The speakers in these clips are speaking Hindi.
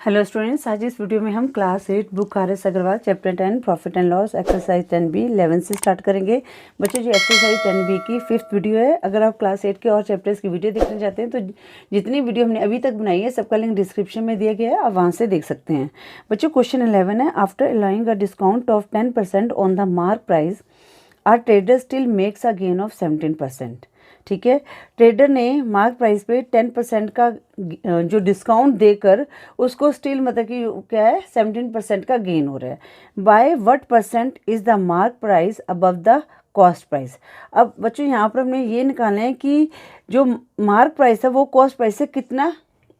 हेलो स्टूडेंट्स, आज इस वीडियो में हम class 8 book R S. Agarwal chapter 10 profit and loss exercise 10B 11 से स्टार्ट करेंगे। बच्चों, जो एक्सरसाइज 10B की 5th वीडियो है। अगर आप क्लास 8 के और चैप्टर्स की वीडियो देखना चाहते हैं तो जितनी वीडियो हमने अभी तक बनाई है सबका लिंक डिस्क्रिप्शन में दिया गया है, आप वहाँ से देख सकते हैं। बच्चों, क्वेश्चन 11 है, after allowing a discount of 10% on the mark price our trader still makes a gain of 17%। ठीक है, ट्रेडर ने मार्क प्राइस पे 10% का जो डिस्काउंट देकर उसको स्टिल मतलब कि क्या है 17% का गेन हो रहा है। By what percent is the mark price above the cost price. अब बच्चों यहाँ पर हमने ये निकालना है कि जो मार्क प्राइस है वो कॉस्ट प्राइस से कितना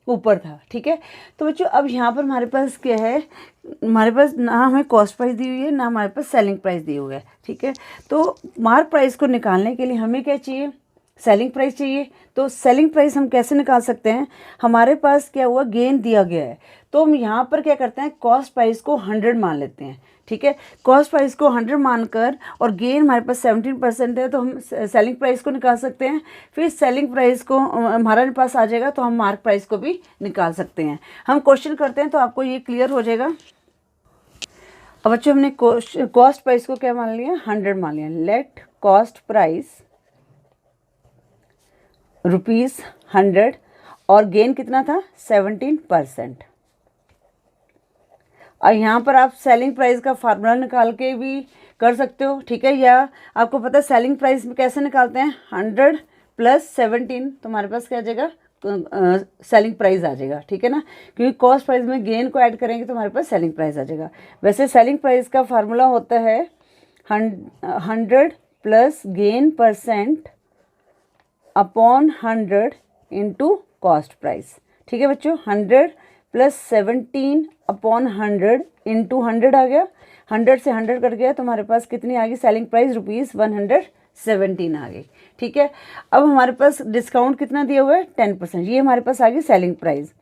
ऊपर था। ठीक है, तो बच्चों अब यहाँ पर हमारे पास क्या है, हमारे पास ना हमें कॉस्ट प्राइस दी हुई है ना हमारे पास सेलिंग प्राइस दी हुई है। ठीक है, तो मार्क प्राइस को निकालने के लिए हमें क्या चाहिए, सेलिंग प्राइस चाहिए। तो सेलिंग प्राइस हम कैसे निकाल सकते हैं, हमारे पास क्या हुआ गेन दिया गया है तो हम यहाँ पर क्या करते हैं कॉस्ट प्राइस को 100 मान लेते हैं। ठीक है, कॉस्ट प्राइस को 100 मानकर और गेन हमारे पास 17% है तो हम सेलिंग प्राइस को निकाल सकते हैं। फिर सेलिंग प्राइस को हमारे पास आ जाएगा तो हम मार्क प्राइस को भी निकाल सकते हैं। हम क्वेश्चन करते हैं तो आपको ये क्लियर हो जाएगा। अब बच्चों हमने कॉस्ट प्राइस को क्या मान लिया, 100 मान लिया। लेट कॉस्ट प्राइस ₹100 और गेन कितना था 17%। और यहाँ पर आप सेलिंग प्राइस का फार्मूला निकाल के भी कर सकते हो। ठीक है, या आपको पता है सेलिंग प्राइस में कैसे निकालते हैं, 100 + 17 तो हमारे पास क्या आ जाएगा, सेलिंग प्राइस आ जाएगा। ठीक है ना, क्योंकि कॉस्ट प्राइस में गेन को ऐड करेंगे तो हमारे पास सेलिंग प्राइस आ जाएगा। वैसे सेलिंग प्राइस का फार्मूला होता है 100 + gain percent upon 100 into cost price. ठीक है बच्चों, 100 + 17 अपॉन 100 इंटू 100 आ गया। 100 से 100 कट गया तो हमारे पास कितनी आ गई सेलिंग प्राइस, ₹117 आ गई। ठीक है, अब हमारे पास डिस्काउंट कितना दिया हुआ है 10%, ये हमारे पास आ गई सेलिंग प्राइस।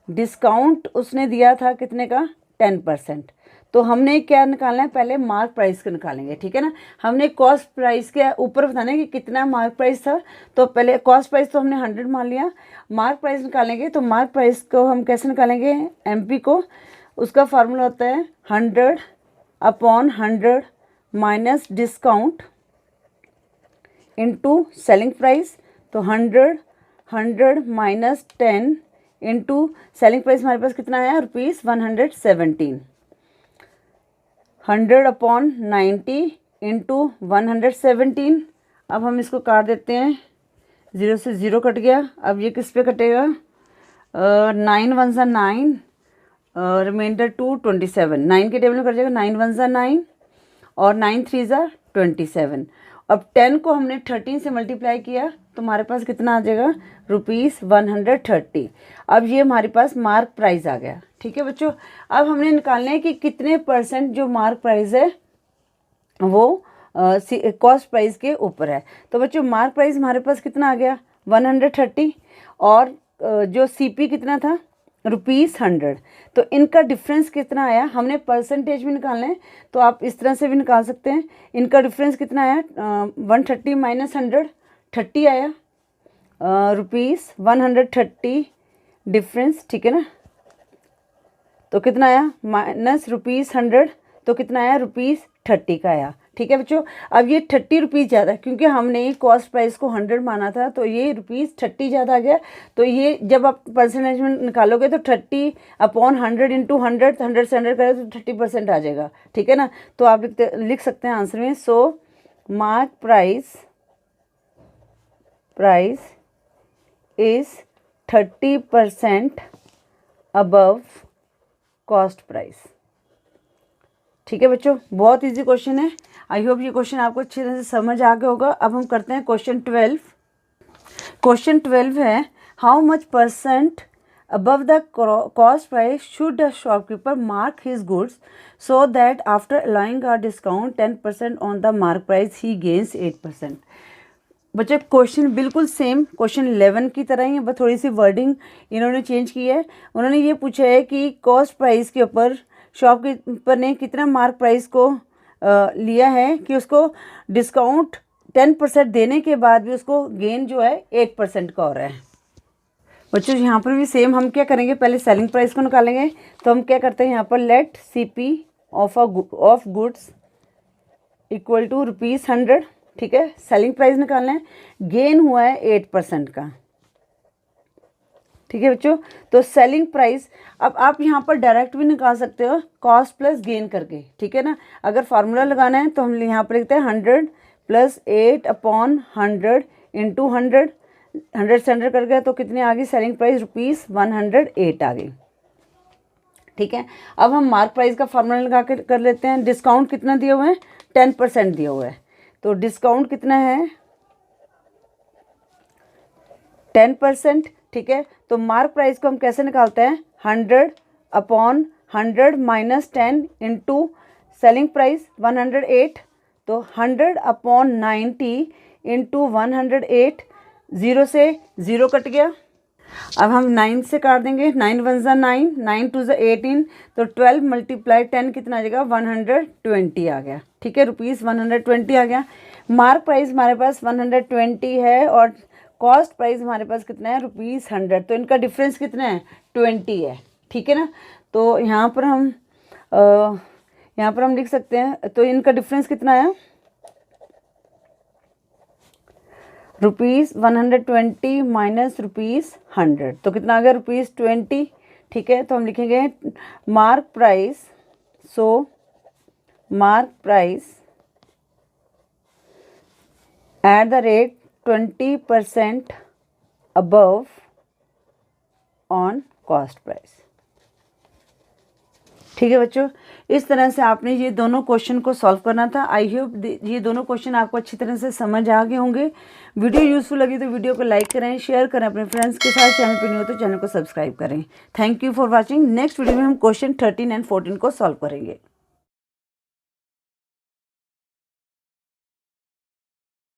डिस्काउंट उसने दिया था कितने का 10%, तो हमने क्या निकालना है, पहले मार्क प्राइस को निकालेंगे। ठीक है ना, हमने कॉस्ट प्राइस के ऊपर बताना है कि कितना मार्क प्राइस था, तो पहले कॉस्ट प्राइस तो हमने 100 मान लिया। मार्क प्राइस निकालेंगे तो मार्क प्राइस को हम कैसे निकालेंगे, एमपी को, उसका फार्मूला होता है 100 upon 100 minus discount into selling price. तो 100 माइनस 10 इंटू सेलिंग प्राइस हमारे पास कितना आया, ₹117। 100 अपॉन 90 इंटू 117। अब हम इसको काट देते हैं, 0 से 0 कट गया। अब ये किस पे कटेगा, 9 × 1 = 9, रिमाइंडर 2 27। 9 के टेबल में कट जाएगा, 9 × 1 = 9 और 9 × 3 = 27। अब 10 को हमने 13 से मल्टीप्लाई किया तो हमारे पास कितना आ जाएगा, ₹130। अब ये हमारे पास मार्क प्राइस आ गया। ठीक है बच्चों, अब हमने निकालना है कि कितने परसेंट जो मार्क प्राइस है वो कॉस्ट प्राइस के ऊपर है। तो बच्चों मार्क प्राइस हमारे पास कितना आ गया 130 और जो सीपी कितना था ₹100। तो इनका डिफरेंस कितना आया, हमने परसेंटेज भी निकालना है तो आप इस तरह से भी निकाल सकते हैं। इनका डिफरेंस कितना आया, 130 - 100 30 आया, ₹130 डिफरेंस। ठीक है ना, तो कितना आया माइनस ₹100 तो कितना आया, ₹30 का आया। ठीक है बच्चों, अब ये ₹30 ज़्यादा क्योंकि हमने कॉस्ट प्राइस को 100 माना था तो ये ₹30 ज़्यादा आ गया। तो ये जब आप परसेंटेज में निकालोगे तो 30 अपॉन 100 इंटू 100 100 से 100 करें तो 30% आ जाएगा। ठीक है ना, तो आप लिख सकते हैं आंसर में, so mark price is 30% above cost price. ठीक है बच्चों, बहुत इजी क्वेश्चन है। आई होप ये क्वेश्चन आपको अच्छी तरह से समझ आ गया होगा। अब हम करते हैं क्वेश्चन 12। क्वेश्चन 12 है, how much percent above the cost price should the shopkeeper mark his goods so that after allowing a discount 10% on the mark price he gains 8%। बच्चे क्वेश्चन बिल्कुल सेम क्वेश्चन 11 की तरह ही है, बस थोड़ी सी वर्डिंग इन्होंने चेंज की है। उन्होंने ये पूछा है कि कॉस्ट प्राइस के ऊपर शॉपकीपर ने कितना मार्क प्राइस को लिया है कि उसको डिस्काउंट 10% देने के बाद भी उसको गेन जो है 8% का हो रहा है। बच्चों यहाँ पर भी सेम हम क्या करेंगे, पहले सेलिंग प्राइस को निकालेंगे। तो हम क्या करते हैं यहाँ पर, let CP of goods equal to ₹100, ठीक है। सेलिंग प्राइस निकालना है, गेन हुआ है 8% का, ठीक है बच्चों। तो सेलिंग प्राइस, अब आप यहाँ पर डायरेक्ट भी निकाल सकते हो कॉस्ट प्लस गेन करके, ठीक है ना। अगर फार्मूला लगाना है तो हम यहाँ पर लिखते हैं 100 + 8/100 इंटू 100 से 100 कर गया तो कितनी आ गई सेलिंग प्राइस, ₹108 आ गई, ठीक है। अब हम मार्क प्राइस का फार्मूला लगा के कर लेते हैं। डिस्काउंट कितना दिया हुआ है, 10% दिया हुआ है, तो डिस्काउंट कितना है, 10%, ठीक है। तो मार्क प्राइस को हम कैसे निकालते हैं, 100/100 - 10 इंटू सेलिंग प्राइस 108, तो 100/90 इंटू 108, 0 से 0 कट गया। अब हम 9 से काट देंगे, 9 1 ज़ा 9, 9 2 ज़ा 18, तो 12 × 10 कितना आ जाएगा, 120 आ गया, ठीक है। ₹120 आ गया। मार्क प्राइस हमारे पास 120 है और कॉस्ट प्राइस हमारे पास कितना है, ₹100, तो इनका डिफरेंस कितना है, 20 है, ठीक है ना। तो यहाँ पर हम लिख सकते हैं, तो इनका डिफरेंस कितना है, ₹120 माइनस ₹100, तो कितना आ गया, ₹20, ठीक है। तो हम लिखेंगे mark price, so mark price at the rate 20% above on cost price, ठीक है बच्चों। इस तरह से आपने ये दोनों क्वेश्चन को सॉल्व करना था। आई होप ये दोनों क्वेश्चन आपको अच्छी तरह से समझ आ गए होंगे। वीडियो यूजफुल लगी तो वीडियो को लाइक करें, शेयर करें अपने फ्रेंड्स के साथ। चैनल पर नहीं हो तो चैनल को सब्सक्राइब करें। Thank you for watching. Next video में हम क्वेश्चन 13 और 14 को सॉल्व करेंगे।